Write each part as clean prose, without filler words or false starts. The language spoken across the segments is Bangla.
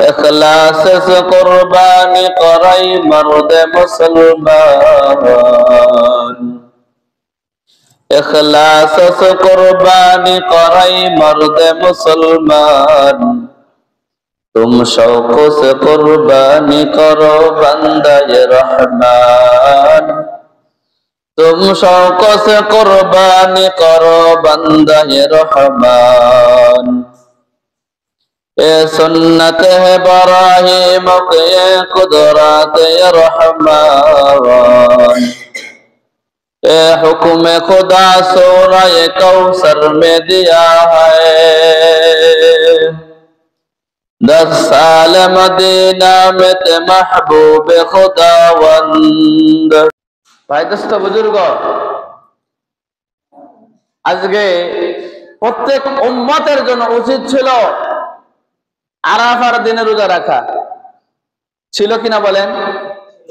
इखलास से कुर्बानी कराई मर्द मुसलमान इखलास से कुर्बानी कराई मर्द मुसलमान तुम शौक से कुर्बानी करो बंदे रहमान तुम शौक से कुर्बानी करो बंदे रहमान ये सुन्नत है इब्राहीम के ये कुदरत रहमान ये हुक्म खुदा सूरह कौसर में दिया है 10 साल मदीना में ते महबूब खुदावंद भाई दोस्तों बुजुर्ग আজকে প্রত্যেক উম্মতের জন্য উচিত ছিল আরাফার দিনে রোজা রাখা ছিল কিনা বলেন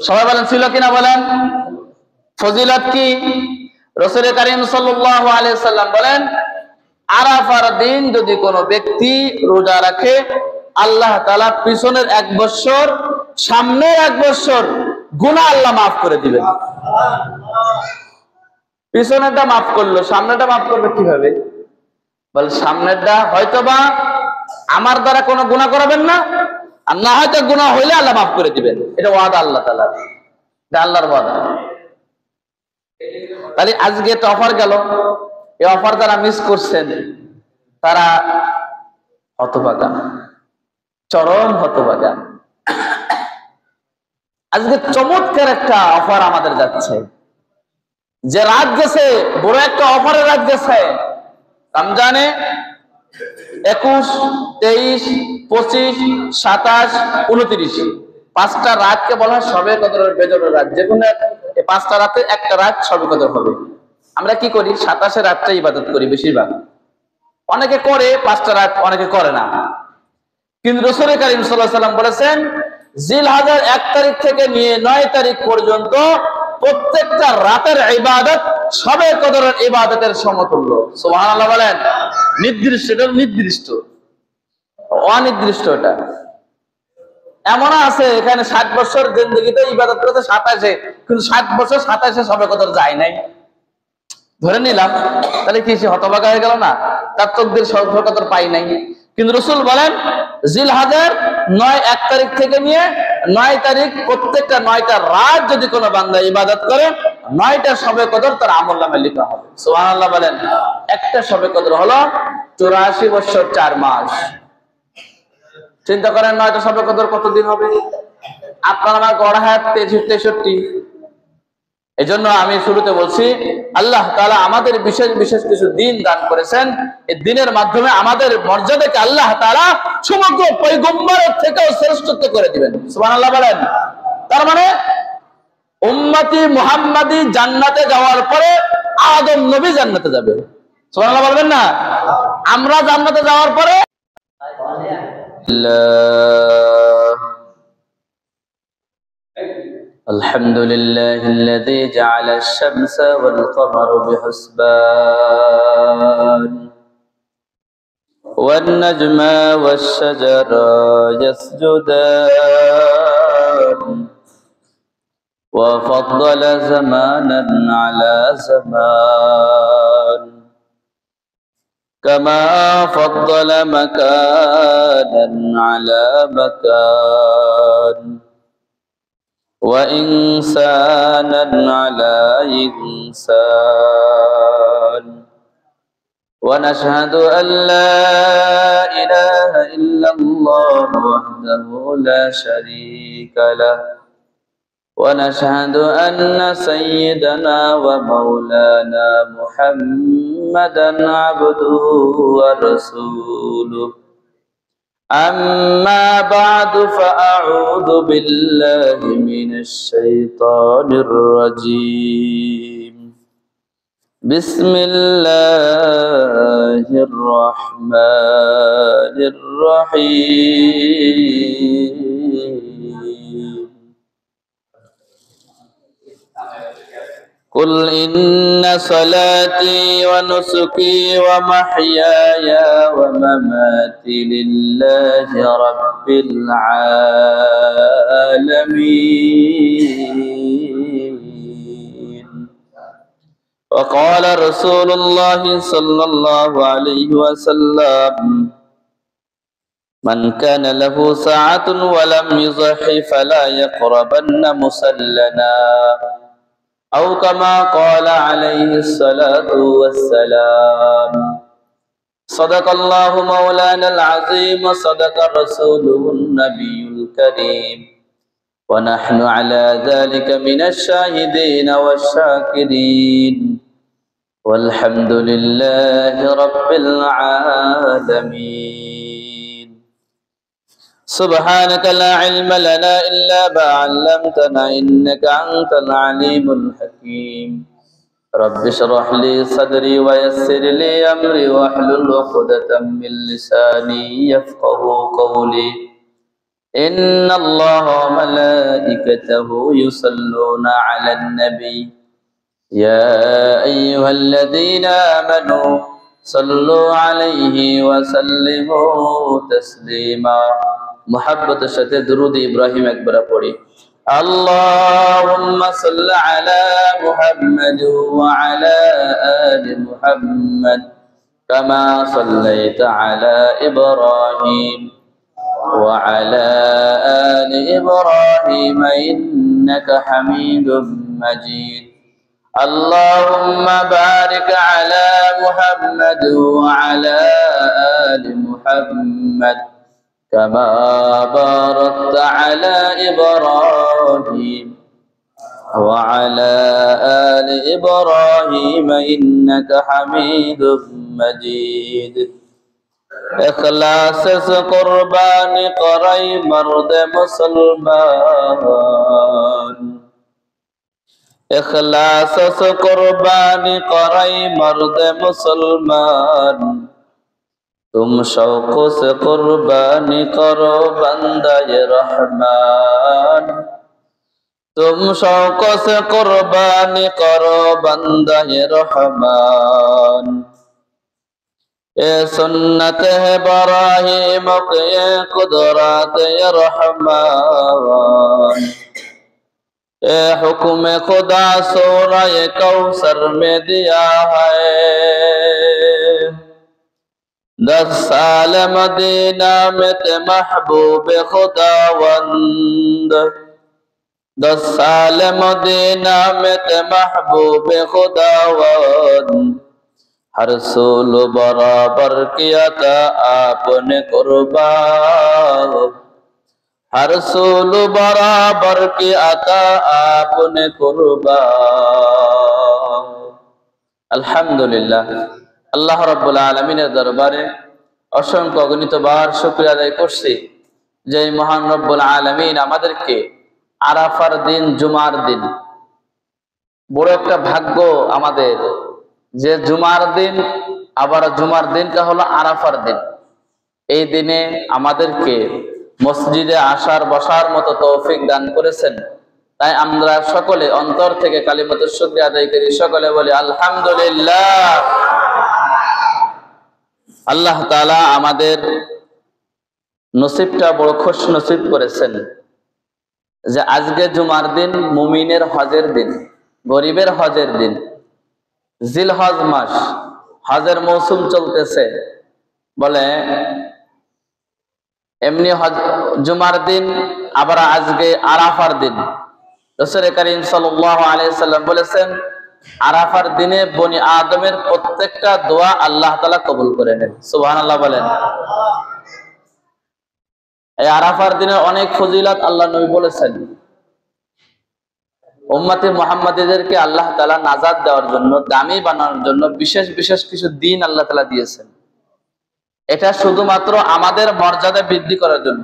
সবাই বলেন ছিল কিনা বলেন ফজিলত কি রাসূল করিম সাল্লাল্লাহু আলাইহি সাল্লাম বলেন আরাফার দিন যদি কোনো ব্যক্তি রোজা রাখে আল্লাহ তাআলা পিছনের 1 বছর সামনের 1 বছর গুনাহ আল্লাহ maaf করে দিবেন পিছনেরটা maaf করলো সামনেরটা maaf করবে কিভাবে বল সামনেরটা হয়তোবা আমার দ্বারা কোনো গুনাহ করাবেন না আর না হয়তো গুনাহ হইলে আল্লাহ maaf করে দিবেন এটা ওয়াদা আল্লাহ তাআলার এটা আল্লাহর ওয়াদা তাহলে আজকে তো অফার গেল এই অফার যারা মিস করছেন তারা হতভাগা চরম হতভাগা আজকে চমৎকার একটা অফার আমাদের যাচ্ছে যে রাত গেছে বড় একটা অফারের রাত গেছে রমজানে 21 23 25 27 29 পাঁচটা রাতকে বলা হয় শবে কদরের বেজরের রাত যেকোনো এই পাঁচটা রাতে একটা রাত শবে কদর হবে আমরা কি করি 27 রাতটা ইবাদত করি বেশিরভাগ অনেকে করে পাঁচটা রাত অনেকে করে না কিন্তু রাসূল করিম সাল্লাল্লাহু আলাইহি ওয়াসাল্লাম বলেছেন জিলহজের 1 তারিখ থেকে নিয়ে 9 তারিখ পর্যন্ত প্রত্যেকটা রাতের ইবাদত শবে কদরের ইবাদতের সমতুল্য সুবহানাল্লাহ বলেন নির্দিষ্ট এটা নির্দিষ্ট অনির্দিষ্ট এটা এমন আছে এখানে 60 বছর জিন্দেগিতে ইবাদত করেছে 27 কিন্তু 60 বছর 27 শবে কদর যায় নাই ধরে নিলাম তাহলে কি সে হতভাগা হয়ে গেল না তার তাকদীর শবে কদর পাই নাই কিন্তু রাসূল বলেন জিলহজের 1 তারিখ থেকে নিয়ে 9 তারিখ প্রত্যেকটা 9টা রাত যদি কোনো বান্দা ইবাদত করে 9টা শবে কদর তার আমলনামায় লেখা হবে সুবহানাল্লাহ বলেন একটা শবে কদর হলো 84 বছর 4 মাস চিন্তা করেন 9টা শবে কদর কতদিন হবে আপনার আমার গড় হায়াত 63 এজন্য আমি শুরুতে বলছি আল্লাহ তাআলা আমাদের বিশেষ বিশেষ কিছু দিন দান করেছেন এই দিনের মাধ্যমে আমাদের মর্যাদাকে আল্লাহ তাআলা সমগ্র পয়গম্বরের থেকেও শ্রেষ্ঠত্ব করে দিবেন সুবহানাল্লাহ বলেন তার মানে উম্মতি মুহাম্মাদি জান্নাতে যাওয়ার পরে আদম নবী জান্নাতে যাবে সুবহানাল্লাহ বলবেন না আমরা জান্নাতে যাওয়ার পরে الحمد لله الذي جعل الشمس والقمر بحسبان والنجم والشجر يسجدان وفضل زمانا على زمان كما فضل مكانا على مكان وإنسانا على إنسان ونشهد أن لا إله إلا الله وحده لا شريك له ونشهد أن سيدنا ومولانا محمدا عبده ورسوله أما بعد فأعوذ بالله من الشيطان الرجيم بسم الله الرحمن الرحيم قل إن صلاتي ونسكي ومحياي ومماتي لله رب العالمين. وقال رسول الله صلى الله عليه وسلم من كان له ساعة ولم يضحي فلا يقربن مصلنا أو كما قال عليه الصلاة والسلام. صدق الله مولانا العظيم وصدق رسوله النبي الكريم ونحن على ذلك من الشاهدين والشاكرين والحمد لله رب العالمين. سبحانك لا علم لنا إلا ما علمتنا إنك أنت العليم الحكيم. رب اشرح لي صدري ويسر لي أمري واحلل عقدة من لساني يفقه قولي. إن الله وملائكته يصلون على النبي يا أيها الذين آمنوا صلوا عليه وسلموا تسليما. محبت সাথে درود إبراهيم একবার পড়ি। اللهم صل على محمد وعلى آل محمد كما صليت على إبراهيم وعلى آل إبراهيم إنك حميد مجيد. اللهم بارك على محمد وعلى آل محمد كما باركت على إبراهيم وعلى آل إبراهيم إنك حميد مجيد. إخلاص سے قربان قرئی مرد مسلمان إخلاص سے قربان قرئی مرد مسلمان तुम शौक से कुर्बानी करो बंदे रहमान तुम शौक से कुर्बानी करो बंदे रहमान ये सुन्नत है इब्राहीम ये कुदरत ये रहमान ये हुक्म खुदा सूरह कौसर में दिया है 10 साल मदीना में ते महबूब खुदावंद 10 साल मदीना में ते महबूब खुदावंद हर रसूल बराबर किया था आपने कुर्बान हर रसूल बराबर किया था आपने कुर्बान। अल्हम्दुलिल्लाह আল্লাহ রাব্বুল আলামিনের দরবারে অসংখ্য অগণিতবার শুকরিয়া আদায় করছি যে মহান রব্বুল আলামিন আমাদেরকে আরাফার দিন জুমার দিন বড় একটা ভাগ্য আমাদের যে জুমার দিন আবার জুমার দিনটা হলো আরাফার দিন। এই দিনে আমাদেরকে মসজিদে আসার বসার মতো তৌফিক দান করেছেন। তাই আমরা সকলে অন্তর থেকে কালিমাতুশ শুকরিয়া আদায় করি। সকলে বলি আলহামদুলিল্লাহ। আল্লাহ তাআলা আমাদের নসিবটা বড় খুশ নসিব করেছেন যে আজকে জুমার দিন মুমিনের হজের দিন, গরিবের হজের দিন। জিলহজ মাস, হজের মৌসুম চলতেছে বলে এমনি জুমার দিন আবার আজকে আরাফার দিন। রাসূল করিম সাল্লাল্লাহু আলাইহি সাল্লাম বলেছেন আরাফার দিনে বনি আদমের প্রত্যেকটা দোয়া আল্লাহ তাআলা কবুল করে নেন। সুবহানাল্লাহ বলেন। এই আরাফার দিনে অনেক ফজিলত আল্লাহ নবী বলেছেন। উম্মতে মুহাম্মাদীদেরকে আল্লাহ তাআলা নাজাত দেওয়ার জন্য, দামি বানানোর জন্য বিশেষ বিশেষ কিছু দিন আল্লাহ তাআলা দিয়েছেন। এটা শুধুমাত্র আমাদের মর্যাদা বৃদ্ধি করার জন্য।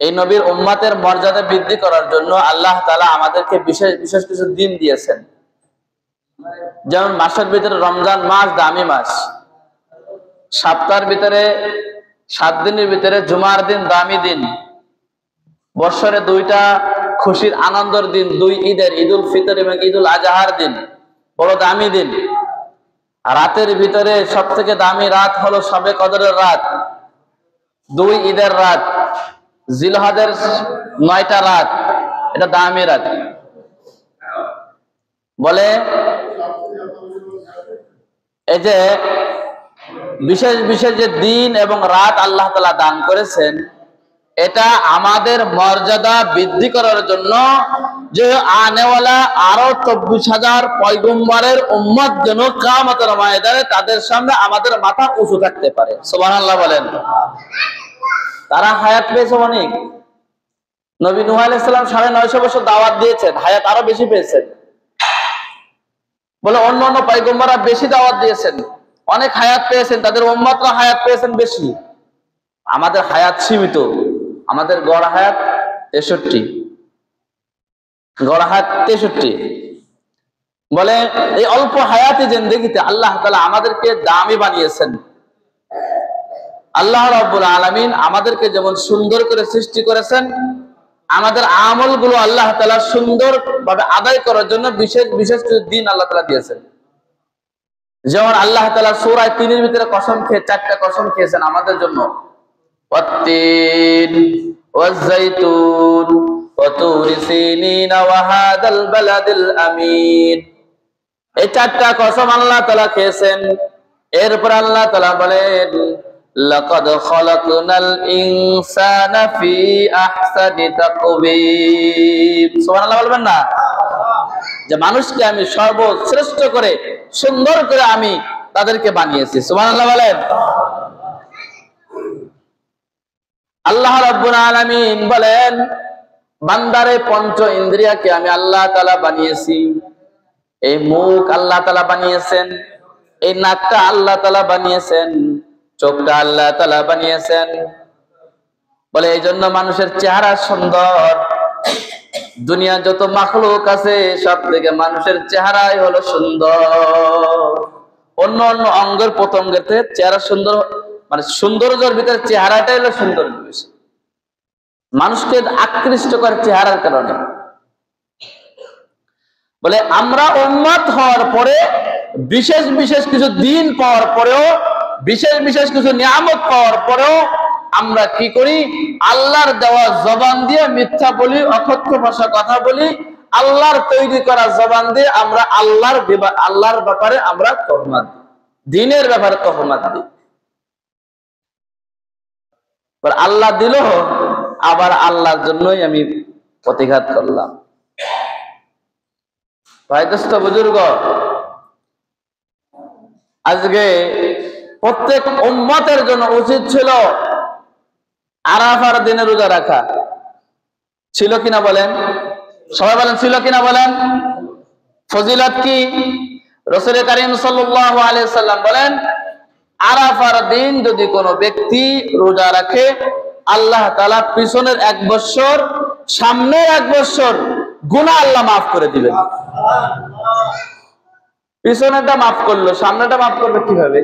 এই নবীর উম্মতের মর্যাদা বৃদ্ধি করার জন্য আল্লাহ তাআলা আমাদেরকে বিশেষ বিশেষ কিছু দিন দিয়েছেন। যেমন মাসের ভিতরে রমজান মাস দামি মাস, সপ্তাহের ভিতরে 7 দিনের ভিতরে জুমার দিন দামি দিন, বছরে 2টা খুশির আনন্দের দিন, দুই ঈদের, ঈদুল ফিতর এবং ঈদুল আজহার দিন, বড় দামি দিন। রাতের ভিতরে সব থেকে দামি রাত হলো শবে কদরের রাত, দুই ঈদের রাত, জিলহজের 9টা রাত, এটা দামি রাত। বলে এই যে বিশেষ বিশেষ যে দিন এবং রাত আল্লাহ তাআলা দান করেছেন, এটা আমাদের মর্যাদা বৃদ্ধি করার জন্য, যে আনেওয়ালা আরো 24,000 পয়গম্বরের উম্মত যেন কিয়ামতের ময়দানে তাদের সামনে আমাদের মাথা উঁচু থাকতে পারে। সুবহানাল্লাহ বলেন। তারা হায়াত পেয়েছে অনেক। নবী নূহ আলাইহিস সালাম 950 বছর দাওয়াত দিয়েছেন, হায়াত আরো বেশি পেয়েছেন। বলে অন্য অন্য পয়গম্বররা বেশি দাওয়াত দিয়েছেন, অনেক হায়াত পেয়েছেন, তাদের উম্মতরা হায়াত পেয়েছেন বেশি। আমাদের হায়াত সীমিত, আমাদের গড় হায়াত 63, গড় হায়াত 63। বলে এই অল্প হায়াতি জিন্দেগিতে আল্লাহ তাআলা আমাদেরকে দামি বানিয়েছেন। আল্লাহ রাব্বুল আলামিন আমাদেরকে যেমন সুন্দর করে সৃষ্টি করেছেন, আমাদের আমলগুলো আল্লাহ তাআলা সুন্দরভাবে আদায় করার জন্য বিশেষ বিশেষ কিছু দিন আল্লাহ তাআলা দিয়েছেন। যেমন আল্লাহ তাআলা সূরা 3-এর ভিতরে কসম খেয়ে 4টা কসম খেয়েছেন আমাদের জন্য, ওয়াত-তিন ওয়াজ-যাইতুন ওয়া তুরি সিনিন ওয়া হাদাল বালাদিল আমিন। এই 4টা কসম আল্লাহ তাআলা খেয়েছেন। এরপর আল্লাহ তাআলা বলেন, লাকাদ খালাকনাল ইনসানা ফি আহসানি তাকওয়িম। সুবহানাল্লাহ বলবেন না? যে মানুষকে আমি সর্বশ্রেষ্ঠ করে সুন্দর করে আমি তাদেরকে বানিয়েছি। সুবহানাল্লাহ বলেন। আল্লাহ রাব্বুল আলামিন বলেন, বান্দারে পঞ্চ ইন্দ্রিয়কে আমি আল্লাহ তাআলা বানিয়েছি। এই মুখ আল্লাহ তাআলা বানিয়েছেন, এই নাকটা আল্লাহ তাআলা বানিয়েছেন, চোখটা আল্লাহ তাআলা বানিয়েছেন। বলে এই জন্য মানুষের চেহারা সুন্দর। দুনিয়া যত মাখলুক আছে সব থেকে মানুষের চেহারাই হলো সুন্দর। অন্য অন্য অঙ্গের প্রত্যঙ্গের থেকে চেহারা সুন্দর, মানে সৌন্দর্যের ভিতরে চেহারাটাই হলো সুন্দর বেশি। মানুষকে আকৃষ্ট করে চেহারার কারণে। বলে আমরা উম্মত হওয়ার পরে, বিশেষ বিশেষ কিছু দিন পাওয়ার পরেও, বিশেষ বিশেষ কিছু নিয়ামত পাওয়ার পরেও আমরা কি করি? আল্লাহর দেওয়া জবান দিয়ে মিথ্যা বলি, অকথ্য ভাষা কথা বলি। আল্লাহর তৈরি করা জবান দিয়ে আমরা আল্লাহর ব্যাপারে আমরা তহমাত দিই, দ্বীনের ব্যাপারে তহমাত দিই। আল্লাহ দিল, আবার আল্লাহর জন্যই আমি প্রতিঘাত করলাম। ভাই দোস্ত বুজুর্গ, আজকে প্রত্যেক উম্মতের জন্য উচিত ছিল আরাফার দিনে রোজা রাখা। ছিল কিনা বলেন? সবাই বলেন ছিল কিনা বলেন? ফজিলত কি? রাসূল কারীম সাল্লাল্লাহু আলাইহি সাল্লাম বলেন, আরাফার দিন যদি কোনো ব্যক্তি রোজা রাখে, আল্লাহ তাআলা পিছনের 1 বছর, সামনের 1 বছর গুনাহ আল্লাহ মাফ করে দিবেন। পিছনেরটা মাফ করলো, সামনেরটা মাফ করবে কিভাবে?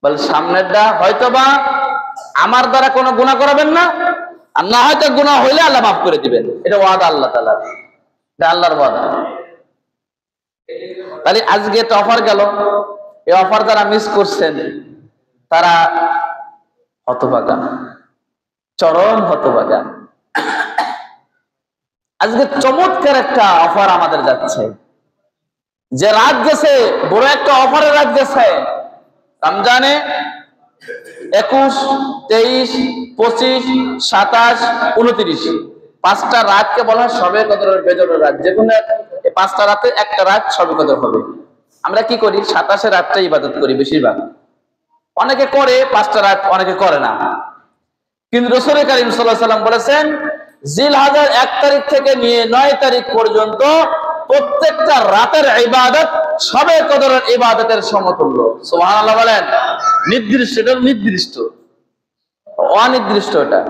বল সামনেরটা হয়তোবা আমার দ্বারা কোনো গুনাহ করাবেন না, আর না হয়তো গুনাহ হইলে আল্লাহ মাফ করে দিবেন। এটা ওয়াদা আল্লাহ তাআলার, এটা আল্লাহর ওয়াদা। তাহলে আজকে একটা অফার গেল, এই অফার যারা মিস করছেন তারা হতভাগা, চরম হতভাগা। আজকে চমৎকার একটা অফার আমাদের যাচ্ছে, যে রাত গেছে, বড় একটা অফারের রাত গেছে। রমজানে 21, 23, 25, 27, 29 5টা রাতকে বলা হয় শবে কদরের বেজরের রাত। যে কোনো এই 5টা রাতে একটা রাত শবে কদর হবে। আমরা কি করি? 27 রাতটা ইবাদত করি বেশিরভাগ। অনেকে করে 5টা রাত, অনেকে করে না। কিন্তু রাসূল কারীম সাল্লাল্লাহু আলাইহি ওয়াসাল্লাম বলেছেন, জিলহজের 1 তারিখ থেকে নিয়ে 9 তারিখ পর্যন্ত প্রত্যেকটা রাতের ইবাদত শবে কদরের ইবাদতের সমতুল্য। সুবহানাল্লাহ বলেন। নির্দিষ্ট, এটা নির্দিষ্ট, অনির্দিষ্ট। এটা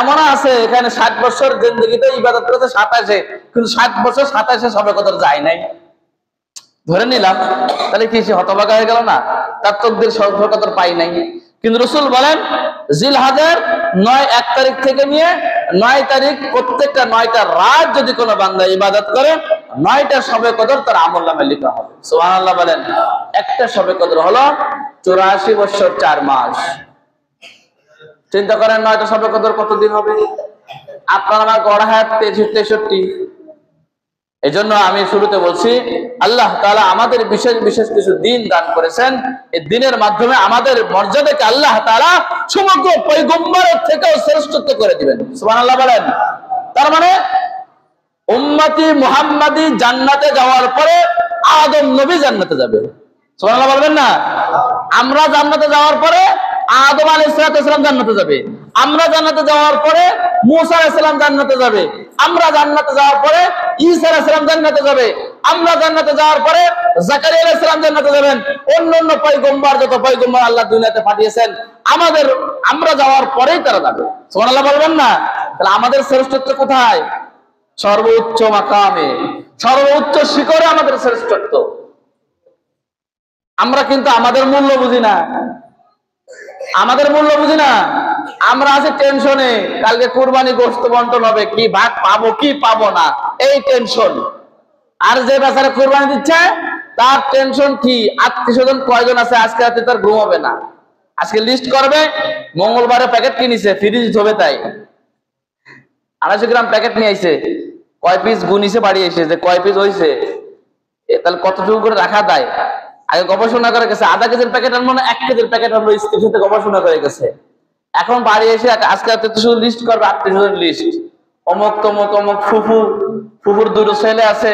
এমন আছে এখানে 60 বছর জিন্দেগিতে ইবাদত করেছে 27-এ, কিন্তু 60 বছর 27-এ শবে কদর যায় নাই, ধরে নিলাম। তাহলে কি সে হতভাগা হয়ে গেল না? তার তকদির শবে কদর পাই নাই। কিন্তু রাসূল বলেন জিলহজের 1 তারিখ থেকে নিয়ে 9 তারিখ প্রত্যেকটা 9টা রাত যদি কোনো বান্দা ইবাদত করে 9টা শবে কদর তার আমলনামায় লেখা হবে। সুবহানাল্লাহ বলেন। একটা শবে কদর হলো 84 বছর 4 মাস। চিন্তা করেন 9টা শবে কদর কতদিন হবে? আপনার আমার গড় হায়াত 63। এজন্য আমি শুরুতে বলছি আল্লাহ তাআলা আমাদের বিশেষ বিশেষ কিছু দিন দান করেছেন। এই দিনের মাধ্যমে আমাদের মর্যাদাকে আল্লাহ তাআলা সমগ্র পয়গম্বরের থেকেও শ্রেষ্ঠত্ব করে দিবেন। সুবহানাল্লাহ বলেন। তার মানে উম্মতি মুহাম্মাদি জান্নাতে যাওয়ার পরে আদম নবী জান্নাতে যাবে। সুবহানাল্লাহ বলবেন না? আমরা জান্নাতে যাওয়ার পরে আদম আলাইহিস সালাম জান্নাতে যাবে। আমরা জান্নাতে যাওয়ার পরে মূসা আলাইহিস সালাম জান্নাতে যাবে। আমরা জান্নাতে যাওয়ার পরে ঈসা আলাইহিস সালাম জান্নাতে যাবে। আমরা জান্নাতে যাওয়ার পরে জাকারিয়া আলাইহিস সালাম জান্নাতে যাবেন। অন্যান্য পয়গম্বর যত পয়গম্বর আল্লাহ দুনিয়াতে পাঠিয়েছেন আমরা যাওয়ার পরেই তারা যাবে। সুবহানাল্লাহ বলবেন না? তাহলে আমাদের শ্রেষ্ঠত্ব কোথায়? সর্বোচ্চ মাকামে, সর্বোচ্চ শিখরে আমাদের শ্রেষ্ঠত্ব। আমরা কিন্তু আমাদের মূল্য বুঝি না। আমরা আছি টেনশনে, কালকে কুরবানি গোশত বন্টন হবে, কি ভাগ পাবো কি পাবো না, এই টেনশন। আর যে বেচারা কুরবানি দিচ্ছে তার টেনশন কি, আত্মীয় স্বজন কয়জন আছে আজকে রাতে তার ঘুম হবে না। আজকে লিস্ট করবে, মঙ্গলবারে প্যাকেট কিনেছে, ফ্রিজ ধোবে, তাই 250 গ্রাম প্যাকেট নিয়ে আইছে, কয় পিস গুনিছে বাড়ি এসে যে কয় পিস হয়েছে, তাহলে কতটুকু করে রাখা দেয়। আগে গবেষণা করে গেছে, আধা কেজির প্যাকেট আনবো না 1 কেজির প্যাকেট আনবো, স্ত্রীর সাথে গবেষণা করে গেছে। এখন বাড়ি এসে আজকে শুধু লিস্ট করবে, আত্মীয় স্বজন লিস্ট, অমুক তমুক অমুক ফুফুর 2টো ছেলে আছে,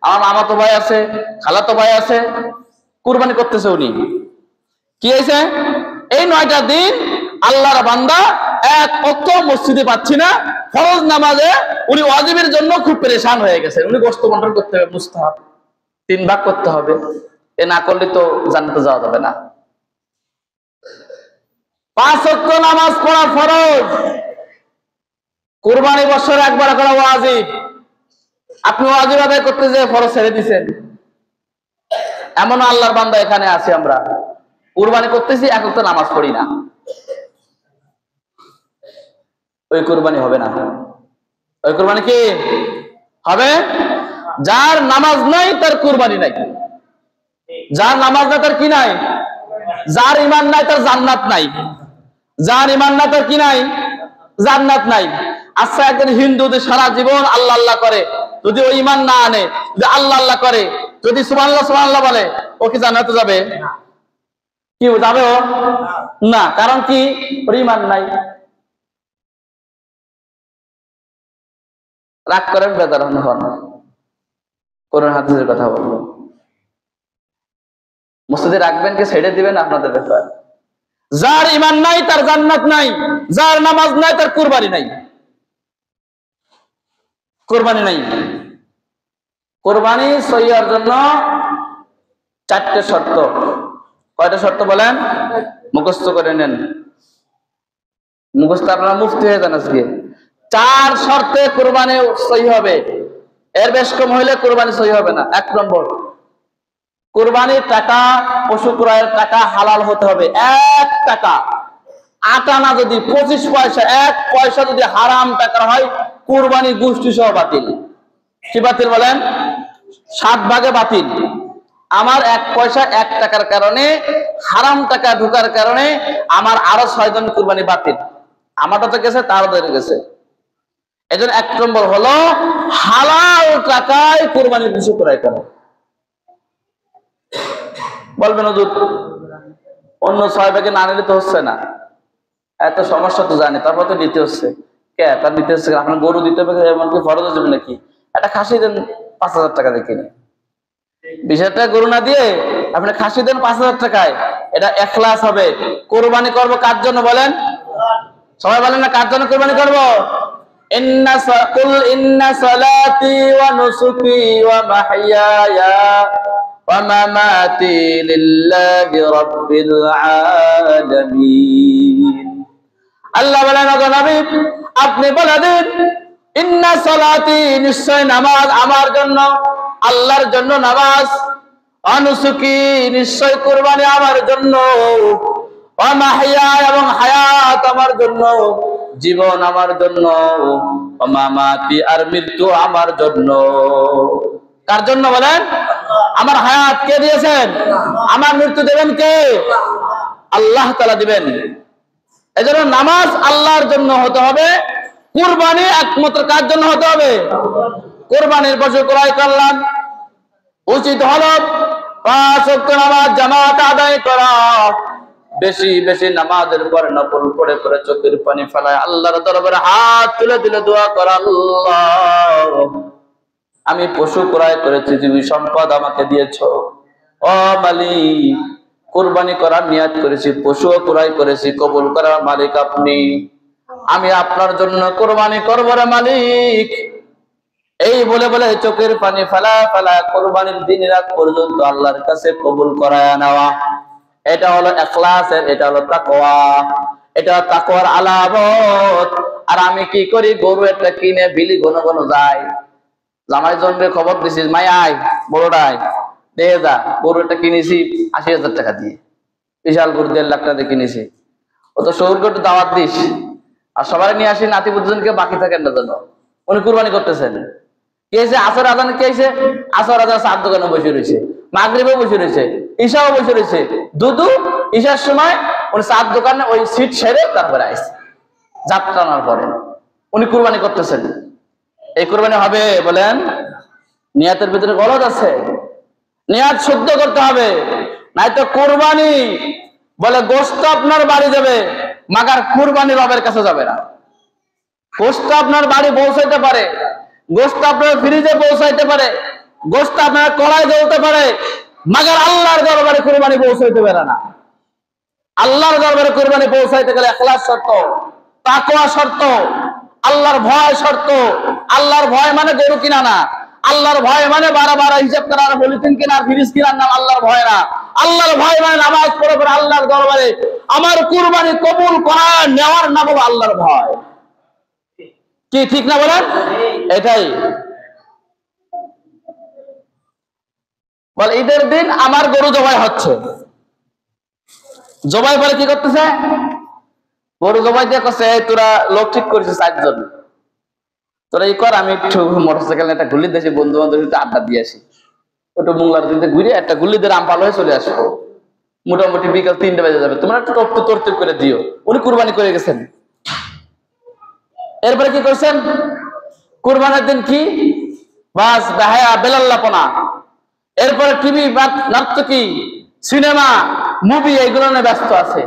আমার মামাতো ভাই আছে, খালাতো ভাই আছে, কুরবানি করতেছে উনি। কি হয়েছে? এই 9টা দিন আল্লাহর বান্দা এক ওয়াক্ত মসজিদে পাচ্ছি না, ফরজ নামাজে উনি ওয়াজিবের জন্য খুব পেরেশান হয়ে গেছে। উনি গোশত বন্টন করতে হবে, মুস্তাহাব 3 ভাগ করতে হবে, এ না করলে তো জান্নাতে যাওয়া যাবে না। 5 ওয়াক্ত নামাজ পড়া ফরজ, কুরবানি বছরে একবার করা ওয়াজিব। আপনি ওয়াজিব আদায় করতে যে ফরজ ছেড়ে দিয়েছেন, এমন আল্লাহর বান্দা এখানে আছি। আমরা কুরবানি করতেছি, 1 ওয়াক্ত নামাজ পড়ি না, ওই কুরবানি হবে না। ওই কুরবানি কি হবে? যার নামাজ নাই তার কুরবানি নাই, যার নামাজ নাই তার কি নাই, যার ঈমান নাই তার জান্নাত নাই, যার ঈমান নাই তার কি নাই, জান্নাত নাই। আচ্ছা, একজন হিন্দু যদি সারা জীবন আল্লাহ আল্লাহ করে, যদি ও ঈমান না আনে, যদি আল্লাহ আল্লাহ করে, যদি সুবহানাল্লাহ সুবহানাল্লাহ বলে, ও কি জান্নাতে যাবে? কি যাবে? ও না। কারণ কি? ওর ঈমান নাই। রাগ করেন, বেজার হন, কোরআন হাদিসের কথা বলবো। মসজিদে রাখবেন কি ছেড়ে দিবেন আপনাদের ব্যাপার। যার ঈমান নাই তার জান্নাত নাই, যার নামাজ নাই তার কুরবানি নাই। কুরবানি নাই। কুরবানি সহি হওয়ার জন্য 4টে শর্ত। কয়টা শর্ত বলেন? মুখস্থ করে নেন, মুখস্থ আপনারা মুফতি হয়ে যান আজকে। 4 শর্তে কুরবানি সহি হবে, এর বেশ কম হইলে কুরবানি সহি হবে না। 1 নম্বর, কুরবানির টাকা, পশু ক্রয়ের টাকা হালাল হতে হবে। 1 টাকা 8 আনা যদি 25 পয়সা, 1 পয়সা যদি হারাম টাকা হয়, কুরবানি গোষ্ঠী সহ বাতিল। কি বাতিল বলেন? 7 ভাগে বাতিল। আমার 1 পয়সা 1 টাকার কারণে, হারাম টাকা ঢোকার কারণে আমার আরো 6 জন কুরবানি বাতিল। আমারটা তো গেছে, তারও গেছে। এজন্য 1 নম্বর হলো হালাল টাকায় কুরবানি পশু ক্রয় করা। বলবেন হুজুর অন্য 6 ভাগে না নিলে তো হচ্ছে না, এত সমস্যা তো জানি, তারপর তো নিতে হচ্ছে। কে তার নিতে হচ্ছে? আপনার গরু দিতে হবে, এমনকি ফরজ যাবে নাকি? একটা খাসি দেন 5000 টাকা দিয়ে কিনে, 20,000 টাকা গরু না দিয়ে আপনি খাসি দেন 5000 টাকায়, এটা ইখলাস হবে। কুরবানি করবো কার জন্য বলেন? সবাই বলেন না, কার জন্য কুরবানি করবো? ইন্না সালাতি ওয়া নুসুকি ওয়া মাহইয়ায়া ওয়া মামাতি লিল্লাহি রাব্বিল আলামিন। আল্লাহ বলেন, ওগো নবী আপনি বলে দিন, ইন্না সালাতি, নিশ্চয় নামাজ আমার জন্য, আল্লাহর জন্য নামাজ, অনুসুকি, নিশ্চয় কুরবানি আমার জন্য, ওয়া মাহইয়ায়া এবং হায়াত আমার জন্য, জীবন আমার জন্য, ওয়া মামাতি আর মৃত্যু আমার জন্য। কার জন্য বলেন? আমার হায়াত কে দিয়েছেন? আমার মৃত্যু দেবেন কে? আল্লাহ তাআলা দিবেন। এজন্য নামাজ আল্লাহর জন্য হতে হবে, কুরবানি একমাত্র কার জন্য হতে হবে? কুরবানির পশু ক্রয় করলাম, উচিত হলো 5 ওয়াক্ত নামাজ জামাত আদায় করা। বেশি বেশি নামাজের পর নফল পড়ে পড়ে চোখের পানি ফেলায় আল্লাহর দরবারে হাত তুলে দিলে দোয়া করা, আল্লাহ আমি পশু ক্রয় করেছি, তুমি সম্পদ আমাকে দিয়েছো, ও মালিক কুরবানি করার নিয়ত করেছি, পশুও ক্রয় করেছি, কবুল করার মালিক আপনি। আমি আপনার জন্য কুরবানি করব রে মালিক। এই বলে বলে চোখের পানি ফেলা ফেলা কুরবানির দিন রাত পর্যন্ত আল্লাহর কাছে কবুল করায় নেওয়া, এটা হলো ইখলাসের, এটা হলো তাকওয়া, এটা তাকওয়ার আলামত। আর আমি কি করি, গরু একটা কিনে বিলি ঘন ঘন যায়, জামাই জনকে খবর দিছিস, মাই আয় বড়টাই দেখে যা, গরু একটা কিনেছি 80,000 টাকা দিয়ে, বিশাল গরু 1.5 লাখ টাকা দিয়ে কিনেছি, ও তো শহরকে একটু দাওয়াত দিস, আর সবাই নিয়ে আসি, নাতি বুদ্ধজনকে বাকি থাকেন না যেন। উনি কুরবানি করতেছেন, কে এসে আসর আজান, কে এসে আসর আজান চার দোকানে বসে রয়েছে, মাগরিবেও বসে রয়েছে, ঈশাও বসে রয়েছে, দুদু ঈশার সময় উনি চার দোকানে ওই সিট সেরে তারপরে আসছে, যাত্রা আনার পরে উনি কুরবানি করতেছেন। এই কুরবানি হবে? বলেন নিয়াতের ভিতরে গলদ আছে, নিয়াত শুদ্ধ করতে হবে, নয়তো কুরবানি বলে গোশত আপনার বাড়ি যাবে, মাগার কুরবানি রবের কাছে যাবে না। গোশত আপনার বাড়ি পৌঁছাইতে পারে, গোশত আপনার ফ্রিজে পৌঁছাইতে পারে, গোশত আপনার কড়াই জ্বলতে পারে, মাগার আল্লাহর দরবারে কুরবানি পৌঁছাইতে পারে না। আল্লাহর দরবারে কুরবানি পৌঁছাইতে গেলে ইখলাস শর্ত, তাকওয়া শর্ত, আল্লাহর ভয় শর্ত। আল্লাহর ভয় মানে গরু কিনা না, আল্লাহর ভয় মানে 12 হিসাব করার, পলিথিন কেনার, ফ্রিজ কেনার নাম আল্লাহর ভয় না। আল্লাহর ভয় মানে নামাজ পড়ে পড়ে আল্লাহর দরবারে আমার কুরবানি কবুল করা নেওয়ার নাম হলো আল্লাহর ভয়। কি ঠিক না বলেন? এটাই বল, ঈদের দিন আমার গরু জবাই হচ্ছে, জবাই পরে কি করতেছে, গরু জবাই দিয়ে করছে, তোরা লোক ঠিক করেছিস 4 জন, তোরা এই কর, আমি একটু মোটরসাইকেল একটা গুলি দেশে বন্ধু বান্ধব আড্ডা দিয়ে আসি, একটু মোংলার দিতে ঘুরে একটা গুলি দিয়ে রামপাল হয়ে চলে আসবো, মোটামুটি বিকাল 3টে বেজে যাবে, তোমরা একটু তরতিব করে দিও। উনি কুরবানি করে গেছেন। এরপরে কি করছেন, কুরবানির দিন কি বাস বেহায়া বেলাল্লাপনা, এরপরে টিভি নাট্যকি সিনেমা মুভি এইগুলো নিয়ে ব্যস্ত আছে।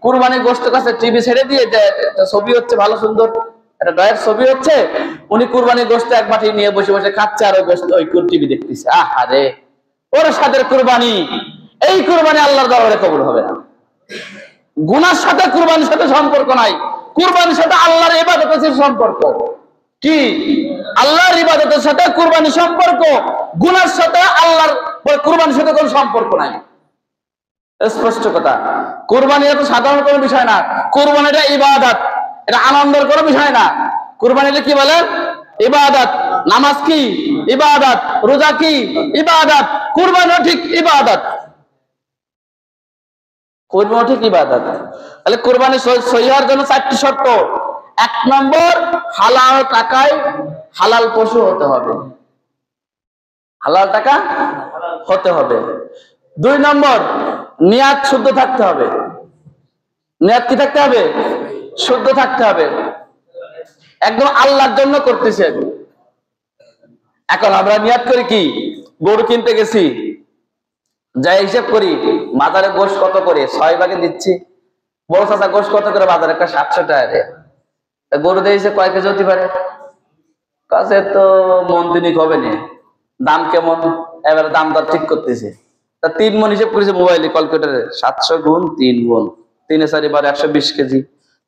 কুরবানি গোশত কাছে টিভি ছেড়ে দিয়ে একটা ছবি হচ্ছে ভালো সুন্দর, একটা ডয়ের ছবি হচ্ছে, উনি কুরবানি গোশত এক বাটি নিয়ে বসে বসে খাচ্ছে, আর ওই গোশত ওই টিভি দেখতেছে। আহারে, ওর সাথে কুরবানি, এই কুরবানি আল্লাহর দরবারে কবুল হবে না। গুনার সাথে কুরবানির সাথে সম্পর্ক নাই, কুরবানির সাথে আল্লাহর ইবাদতের সম্পর্ক। কি আল্লাহর ইবাদতের সাথে কুরবানির সম্পর্ক, গুনার সাথে আল্লাহর কুরবানির সাথে কোনো সম্পর্ক নাই। স্পষ্ট কথা। কুরবানি এত সাধারণ কোনো বিষয় না, কুরবানি এটা ইবাদত, এটা আনন্দের কোনো বিষয় না। কুরবানিটা কি বলেন? ইবাদত। নামাজ কি? ইবাদত। রোজা কি? ইবাদত। কুরবানিও ঠিক ইবাদত, কুরবানি ঠিক ইবাদত। তাহলে কুরবানি সহি হওয়ার জন্য 4টি শর্ত। 1 নম্বর, হালাল টাকায় হালাল পশু হতে হবে, হালাল টাকা হতে হবে। 2 নম্বর, নিয়াত শুদ্ধ থাকতে হবে। নিয়াত কি থাকতে হবে? শুদ্ধ থাকতে হবে, একদম আল্লাহর জন্য করতেছি আমি। এখন আমরা নিয়াত করি কি, গরু কিনতে গেছি, যাই হিসেব করি বাজারে গোশ কত করে, 6 ভাগে দিচ্ছি, বড় চাচা গোশ কত করে বাজারে, একটা 700 টাকা। গরু দিয়েছে কয় কেজি হতে পারে, কাছে তো মন দিনিক হবে না, দাম কেমন, এবারে দাম দর ঠিক করতেছে। তা 3 মন হিসেব করেছে মোবাইলে ক্যালকুলেটরে, 700 গুণ 3 গুণ 3 এ 4 বার 120 কেজি,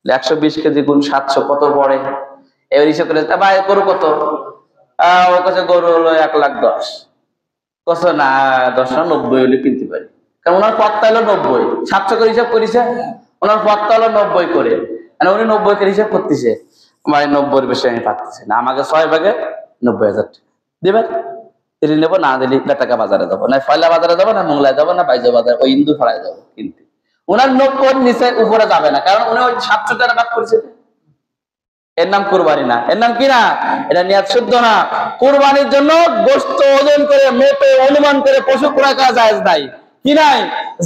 120 কেজি গুণ 700 কত পড়ে, এবার হিসেব করে ভাই গরু কত, ও কাছে গরু হলো 1,10,000। কত না 10 না 90 হলে কিনতে পারি, কারণ ওনার পথটা হলো 90, 700 করে হিসাব করেছে, ওনার পথটা হলো 90 করে, মানে উনি 90 করে হিসাব করতেছে। ভাই 90 বেশি আমি পাচ্ছি না, আমাকে 6 ভাগে 90,000 দিবেন, দিলে নেবো, না দিলে টাকা বাজারে যাবো, না ফয়লা বাজারে যাবো, না মোংলায় যাবো, না বাইজা বাজারে ওই ইন্দু ফাড়ায় যাবো কিনতে। ওনার 90 নিচে উপরে যাবে না, কারণ উনি ওই 700 টাকা করেছে। এর নাম কুরবানি না। এর নাম কি না? এটা নিয়াত শুদ্ধ না। কুরবানির জন্য গোশত ওজন করে মেপে অনুমান করে পশু ক্রয় করা জায়েজ নাই। কি নাই?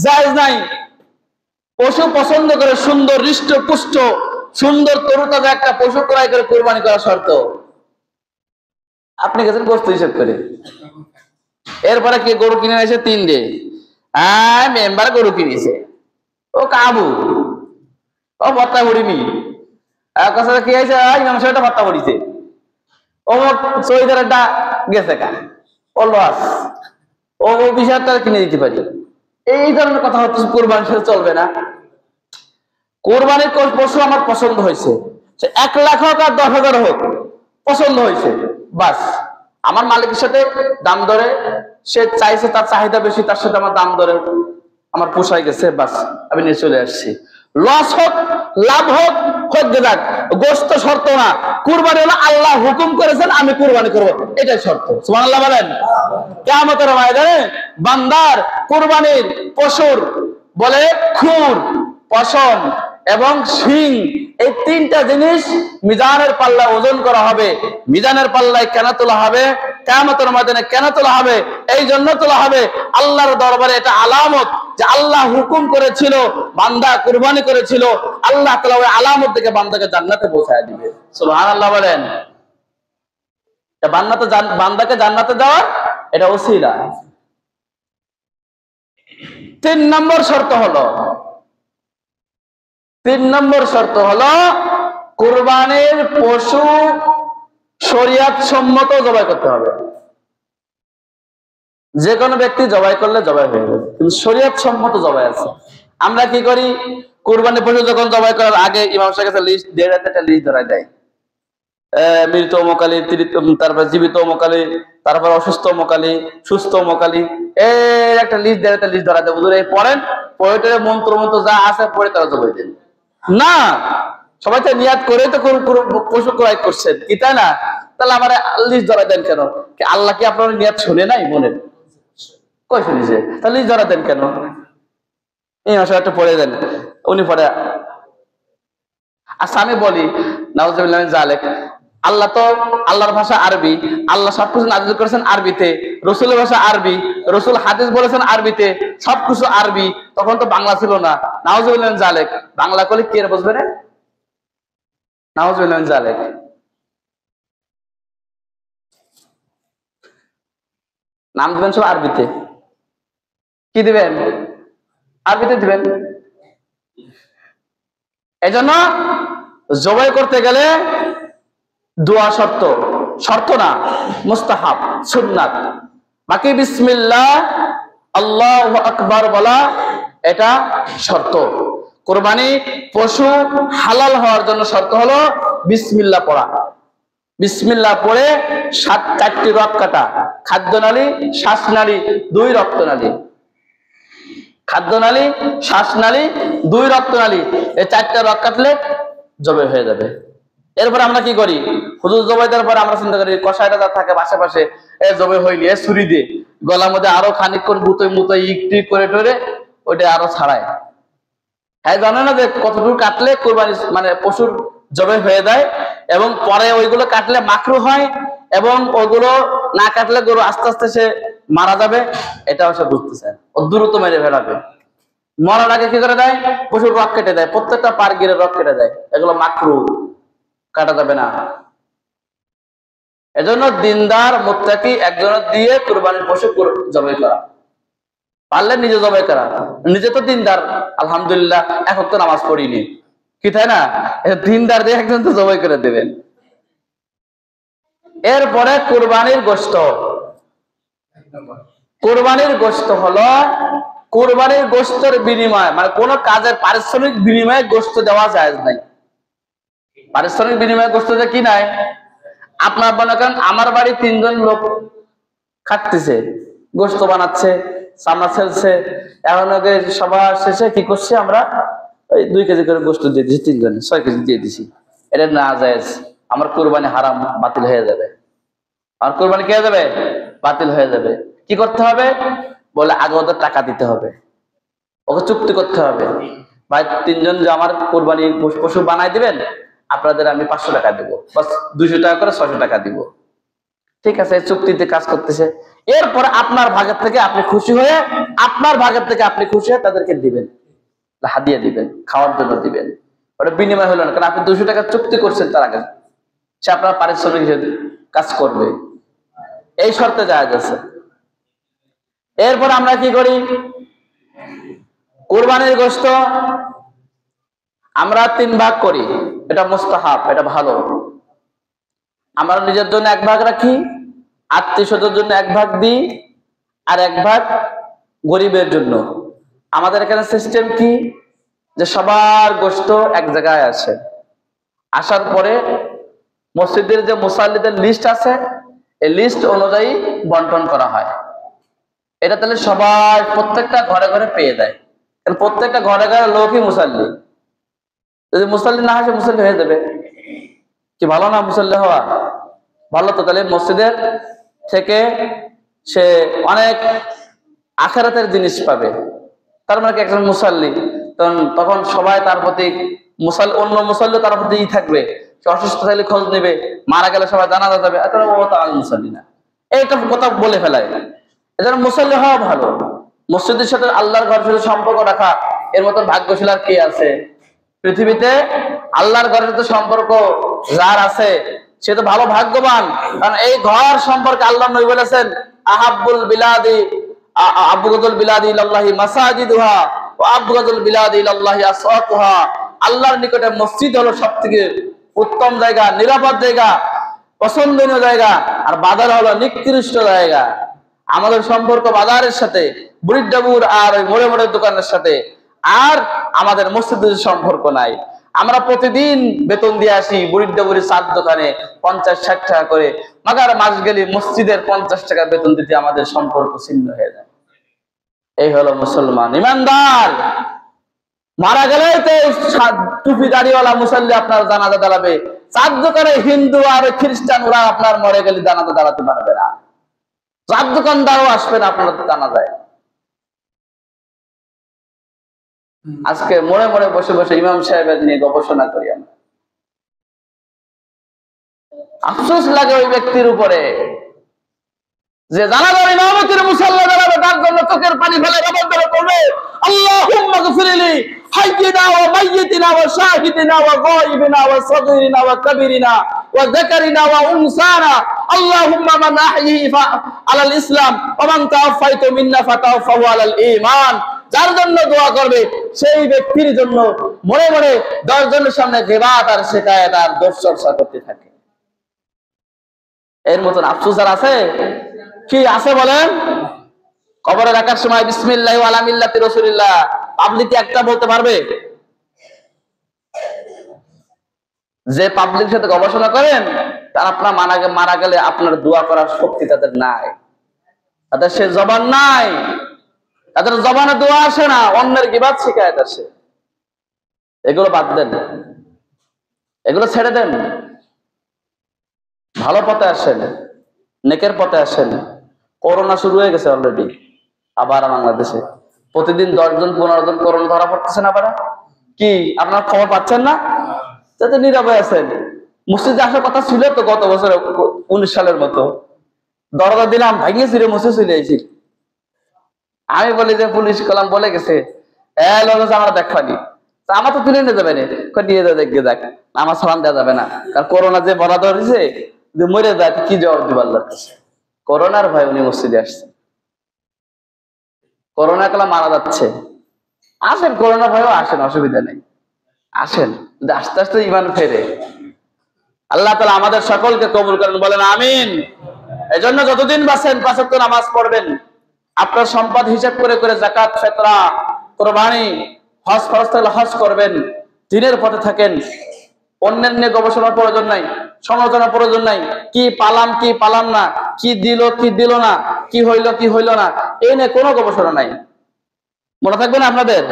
জায়েজ নাই। পশু পছন্দ করে সুন্দর হৃষ্ট পুষ্ট সুন্দর তরুতাজা একটা পশু ক্রয় করে কুরবানি করা শর্ত। আপনি গেছেন গোশত হিসেব করে, এরপরে কে গরু কিনে এসে 3 ডে মেম্বার গরু কিনেছে, ও কাবু, ও ভত্তা করিনি, কি হয়েছে ইমাম সাহেবটা ভত্তা করিছে, ও চৈদারটা গেছে কা, ও লস, ও 20,000 টাকা কিনে দিতে পারি। এই ধরনের কথা হচ্ছে কোরবানির সাথে চলবে না। কোরবানির পশু আমার পছন্দ হয়েছে, 1 লাখ হোক আর 10,000 হোক, পছন্দ হয়েছে, বাস আমার মালিকের সাথে দাম দরে সে চাইছে, তার চাহিদা বেশি, তার সাথে আমার দাম দরে আমার পোষায় গেছে, বাস আমি নিয়ে চলে আসছি। লস হোক লাভ হোক, হোক যাক, গোশত শর্ত না। কুরবানি হলো আল্লাহ হুকুম করেছেন আমি কুরবানি করব, এটাই শর্ত। সুবহানাল্লাহ বলেন। কিয়ামতের ময়দানে বান্দার কুরবানির পশুর বলে খুর, পশম এবং শিং, এই 3টা জিনিস মিজানের পাল্লায় ওজন করা হবে। মিজানের পাল্লায় কেন তোলা হবে? কিয়ামতের ময়দানে কেন তোলা হবে? এই জন্য তোলা হবে, আল্লাহর দরবারে এটা আলামত যে আল্লাহ হুকুম করেছিল, বান্দা কুরবানি করেছিল, আল্লাহ তাআলা ওই আলামত থেকে বান্দাকে জান্নাতে পৌঁছায় দিবে। সুবহানাল্লাহ বলেন। বান্দাকে জান্নাতে দেওয়ার এটা ওসিলা। 3 নম্বর শর্ত হলো কুরবানির পশু শরীয়ত সম্মত জবাই করতে হবে। যে কোনো ব্যক্তি জবাই করলে জবাই হয়ে যাবে, কিন্তু শরীয়ত সম্মত জবাই আছে। আমরা কি করি? কুরবানির পশু যখন জবাই করার আগে ইমাম সাহেবের কাছে লিস্ট দিয়ে একটা লিস্ট ধরায় দেয়, মৃত মোকালি, তারপর জীবিত মোকালি, তারপর অসুস্থ মোকালি, সুস্থ মোকালি, এই একটা লিস্ট দিয়ে একটা লিস্ট ধরা দেয়। হুজুর এই পড়েন, পড়ে মন্ত্র যা আছে পড়ে তারা জবাই দেন না। সবাই তো নিয়াত করে তো পশু ক্রয় করছেন, কি তাই না? তাহলে আমার লিস্ট ধরা দেন কেন? আল্লাহ কি আপনার নিয়াত শুনে নাই? মনে কই শুনেছে? তাহলে লিস্ট ধরা দেন কেন? এই মাসে একটা পড়ে দেন, উনি পড়ে। আচ্ছা আমি বলি, নাউজুবিল্লাহ মিন যালিক, আল্লাহ তো, আল্লাহর ভাষা আরবি, আল্লাহ সবকিছু নাযিল করেছেন আরবিতে, রসুলের ভাষা আরবি, রসুল হাদিস বলেছেন আরবিতে, সবকিছু আরবি, তখন তো বাংলা ছিল না। নাউজুবিল্লাহ মিন যালিক, বাংলা করলে কে বুঝবে না? নাউজুবিল্লাহ মিন যালিক। নাম দিবেন সব আরবিতে, কি দিবেন? আরবিতে দিবেন। এজন্য জবাই করতে গেলে দোয়া শর্ত না, মুস্তাহাব, সুন্নাত। বাকি বিসমিল্লাহ আল্লাহু আকবার বলা এটা শর্ত। কুরবানি পশু হালাল হওয়ার জন্য শর্ত হলো বিসমিল্লাহ পড়া। বিসমিল্লাহ পড়ে 4টি রগ কাটা, খাদ্যনালী, শ্বাসনালী, 2 রক্তনালী। খাদ্যনালী, শ্বাসনালী, 2 রক্তনালী, এই 4টা রগ কাটলে জবাই হয়ে যাবে। এরপর আমরা কি করি? হুজুর জবাই দেওয়ার পর আমরা চিন্তা করি কষাইটা যা থাকে আশেপাশে, জবাই হইলে ছুরি দিয়ে গলার মধ্যে আরো খানিকক্ষণ মুতোই ইকটি করে টরে ওইটা আরো ছাড়ায়। হ্যাঁ, জানো না যে কতটুকু কাটলে কোরবানি মানে পশুর জবাই হয়ে যায়, এবং পরে ওইগুলো কাটলে মাকরু হয়, এবং ওইগুলো না কাটলে গরু আস্তে আস্তে সে মারা যাবে, এটাও সে বুঝতেছে। ও দ্রুত মেরে ফেলাবে। মরার আগে কি করে দেয়? পশুর রক কেটে দেয়, প্রত্যেকটা পার গিরে রক কেটে দেয়। এগুলো মাকরু, কাটা যাবে না। এজন্য দিনদার মুত্তাকি একজনের দিয়ে কুরবানির পশু জবাই করা, পারলে নিজে জবাই করা। নিজে তো দিনদার, আলহামদুলিল্লাহ, এখন তো নামাজ পড়িনি, কি তাই না? দিনদার দিয়ে একজন তো জবাই করে দেবেন। এরপরে কুরবানির গোশত। কুরবানির গোশত হলো কুরবানির গোশতের বিনিময়, মানে কোন কাজের পারিশ্রমিক বিনিময়ে গোশত দেওয়া জায়েজ নাই। পারিশ্রমিক বিনিময়ে গোশত যে কি নাই, আপনার মনে করেন আমার বাড়ি 3 জন লোক খাটতেছে, গোশত বানাচ্ছে, চামড়া ছেলছে, এখন সবার শেষে কি করছে, আমরা ওই 2 কেজি করে গোশত দিয়ে দিচ্ছি, 3 জনে 6 কেজি দিয়ে দিছি। এটা না জায়েজ। আমার কুরবানি হারাম, বাতিল হয়ে যাবে। আর কুরবানি কি হয়ে যাবে? বাতিল হয়ে যাবে। কি করতে হবে? বলে আগে ওদের টাকা দিতে হবে। ওকে চুক্তি করতে হবে, ভাই 3 জন যে আমার কোরবানি পশু বানাই দিবেন, আপনাদের আমি 500 টাকা দিব, বাস 200 টাকা করে 600 টাকা দিব। ঠিক আছে, চুক্তিতে কাজ করতেছে। এরপর আপনার ভাগের থেকে আপনি খুশি হয়ে তাদেরকে দিবেন, হাদিয়া দিবেন, খাওয়ার জন্য দিবেন। ওটা বিনিময় হলো না, কারণ আপনি 200 টাকা চুক্তি করছেন তার আগে, সে আপনার পারিশ্রমিক কাজ করবে, এই শর্তে জায়েজ আছে। এরপর আমরা কি করি, কুরবানির গোশত আমরা 3 ভাগ করি, এটা মুস্তাহাব, এটা ভালো। আমরা নিজের জন্য 1 ভাগ রাখি, আত্মীয়স্বজনের জন্য 1 ভাগ দিই, আর 1 ভাগ গরিবের জন্য। আমাদের এখানে সিস্টেম কি, যে সবার গোশত এক জায়গায় আসে, আসার পরে মসজিদের যে মুসাল্লিদের লিস্ট আছে, এই লিস্ট অনুযায়ী বন্টন করা হয়। এটা তাহলে সবাই প্রত্যেকটা ঘরে ঘরে পেয়ে দেয়, কারণ প্রত্যেকটা ঘরে ঘরে লোকই মুসাল্লি। যদি মুসাল্লি না আসে, মুসাল্লি হয়ে যাবে কি, ভালো না মুসাল্লি হওয়া? ভালো তো, তাহলে মসজিদের থেকে সে অনেক আখিরাতের জিনিস পাবে। তার মানে কি, একজন মুসাল্লি, তখন সবাই তার প্রতি অন্য মুসাল্লি তার প্রতি থাকবে, সে অসুস্থ থাকলে খোঁজ নেবে, মারা গেলে সবাই জানাজা যাবে, ও তো আল মুসাল্লি না, এইটা কথা বলে ফেলায়। এজন্য মুসাল্লি হওয়া ভালো। মসজিদের সাথে আল্লাহর ঘরের সাথে সম্পর্ক রাখা, এর মতো ভাগ্যশীল আর কে আছে পৃথিবীতে? আল্লাহর ঘরের সাথে সম্পর্ক যার আছে সে তো ভালো ভাগ্যবান, কারণ এই ঘর সম্পর্কে আল্লাহ নবী বলেছেন, আবগাদুল বিলাদি ইলাল্লাহি মাসাজিদুহা ওয়া আবগাদুল বিলাদি ইলাল্লাহি আসওয়াকুহা। আল্লাহর নিকটে মসজিদ হলো সবথেকে উত্তম জায়গা, নিরাপদ জায়গা, পছন্দনীয় জায়গা, আর বাজার হলো নিকৃষ্ট জায়গা। আমাদের সম্পর্ক বাজারের সাথে, বুড়িডাবুর আর ওই মোড়ে মোড়ে দোকানের সাথে, আর আমাদের মসজিদের সম্পর্ক নাই। আমরা প্রতিদিন বেতন দিয়ে আসি বুড়িডাবুরি চার দোকানে 50-60 টাকা করে, মাগার মাস গেলে মসজিদের 50 টাকা বেতন দিতে আমাদের সম্পর্ক ছিন্ন হয়ে যায়। এই হলো মুসলমান ইমানদার। মারা গেলে তো টুপি দাড়িওয়ালা মুসল্লি আপনার জানাজা দাঁড়াবে, চার দোকানে হিন্দু আর খ্রিস্টান ওরা আপনার মরে গেলে জানাজা দাঁড়াতে পারবে না, চার দোকানদারও আসবে না আপনার জানাজায়। আজকে মোড়ে মোড়ে বসে বসে ইমাম সাহেবের নিয়ে গবেষণা করি আমরা। আফসোস লাগে ওই ব্যক্তির উপরে যে জানাজার ইমামতির মুসাল্লা দাঁড়াবে, তার জন্য চোখের পানি ফেলে রবান্দরে পড়বে, আল্লাহুম্মা গফিরলি হাইয়িনা ওয়া মাইয়িতিনা ওয়া শাহিদিনা ওয়া গায়িবিনা ওয়া সাগীরিনা ওয়া কাবীরিনা ওয়া যাকারিনা ওয়া উনসানা, আল্লাহুম্মা মান আহইহি আলাল ইসলাম ওয়া মান তাওয়াফাইতু মিন্না ফাতাওয়াফাহু আলাল ঈমান। যার জন্য দোয়া করবে সেই ব্যক্তির জন্য মনে মনে 10 জনের সামনে গীবত আর শিকায়াত আর দোষ চর্চা করতে থাকে। এর মতন আফসোস আর আছে কি? আছে বলেন? কবরে রাখার সময় বিসমিল্লাহি ওয়া আলা মিল্লাতি রাসূলিল্লাহ পাবলিক একটা বলতে পারবে? যে পাবলিক সাথে গবেষণা করেন, তার আপনার মারা গেলে আপনার দোয়া করার শক্তি তাদের নাই, তাদের সে জবান নাই, তাদের জবানে দোয়া আসে না, অন্যের গীবত শিকায়াত আসে। এগুলো বাদ দেন, এগুলো ছেড়ে দেন, ভালো পথে আসেন, নেকের পথে আসেন। করোনা শুরু হয়ে গেছে অলরেডি, আবার বাংলাদেশে প্রতিদিন 10 জন 15 জন করোনা ধরা পড়তেছে না। কি আপনার খবর পাচ্ছেন না? যাতে নীরবে আছেন। মসজিদে আসার কথা ছিল তো গত বছর 19 সালের মতো, দরজা দিলাম ভাঙিয়ে ছিঁড়ে মসজিদ চলে আইছি। আমি বলি যে পুলিশ কলাম বলে গেছে আমরা দেখবানি, আমার তো তুলে নিয়ে যাবে না, নিয়ে যা দেখে যাক, আমার সালাম দেওয়া যাবে না, কারণ করোনা যে বলা ধরেছে যে মরে যায় কি জবাব দিব আল্লাহর কাছে? করোনার ভয় উনি মসজিদে আসছে, করোনা কলা মারা যাচ্ছে। আসেন, করোনা ভয়ও আসেন, অসুবিধা নেই, আসেন, আস্তে আস্তে ইমান ফেরে। আল্লাহ তাআলা আমাদের সকলকে কবুল করেন, বলেন আমিন। এই জন্য যতদিন বাঁচেন 5 ওয়াক্ত নামাজ পড়বেন, আপনার সম্পদ হিসাব করে করে যাকাত, ফিতরা, কুরবানি, হজ ফরজ থাকলে হজ করবেন, দ্বীনের পথে থাকেন। অন্যের নিয়ে গবেষণার প্রয়োজন নাই, সমালোচনার প্রয়োজন নাই, কি পালাম না, কি দিল না, কি হইল না, এই নিয়ে কোনো গবেষণা নাই। মনে থাকবে না আপনাদের?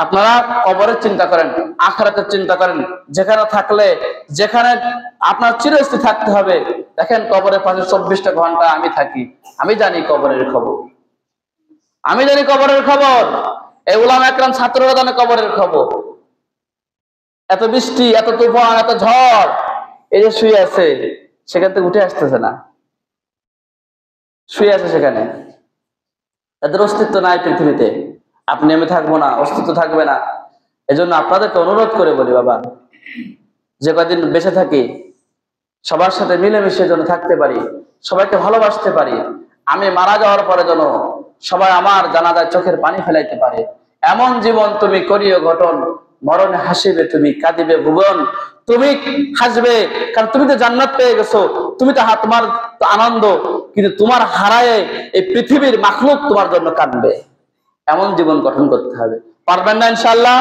আপনারা কবরের চিন্তা করেন, আখিরাতের চিন্তা করেন। যেখানে আপনার চিরস্থায়ী থাকতে হবে। দেখেন কবরের পাশে 24টা ঘন্টা আমি থাকি, আমি জানি কবরের খবর, আমি জানি কবরের খবর। এই উলামা একরাম ছাত্ররা জানে কবরের খবর। এত বৃষ্টি, এত তুফান, এত ঝড়, এই যে শুয়ে আছে, সেখান থেকে উঠে আসতেছে না, শুয়ে আছে সেখানে। এদের অস্তিত্ব নাই পৃথিবীতে। আপনি আমি থাকবো না, অস্তিত্ব থাকবে না। এজন্য আপনাদেরকে অনুরোধ করে বলি, বাবা, যে কদিন বেঁচে থাকি সবার সাথে মিলেমিশে যেন থাকতে পারি, সবাইকে ভালোবাসতে পারি। আমি মারা যাওয়ার পরে যেন সবাই আমার জানাজায় চোখের পানি ফেলাইতে পারে। এমন জীবন তুমি করিও গঠন, মরণে হাসিবে তুমি, কাঁদিবে ভুবন। তুমি হাসবে কারণ তুমি তো জান্নাত পেয়ে গেছো, তুমি তো তোমার আনন্দ, কিন্তু তোমার হারায় এই পৃথিবীর মাখলুক তোমার জন্য কাঁদবে। এমন জীবন গঠন করতে হবে। পারবেন না ইনশাআল্লাহ?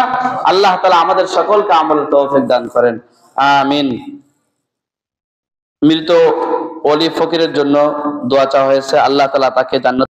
আল্লাহ তাআলা আমাদের সকলকে আমলের তৌফিক দান করেন, আমিন। মৃত ওলি ফকিরের জন্য দোয়া চাওয়া হয়েছে, আল্লাহ তাআলা তাকে জান্নাত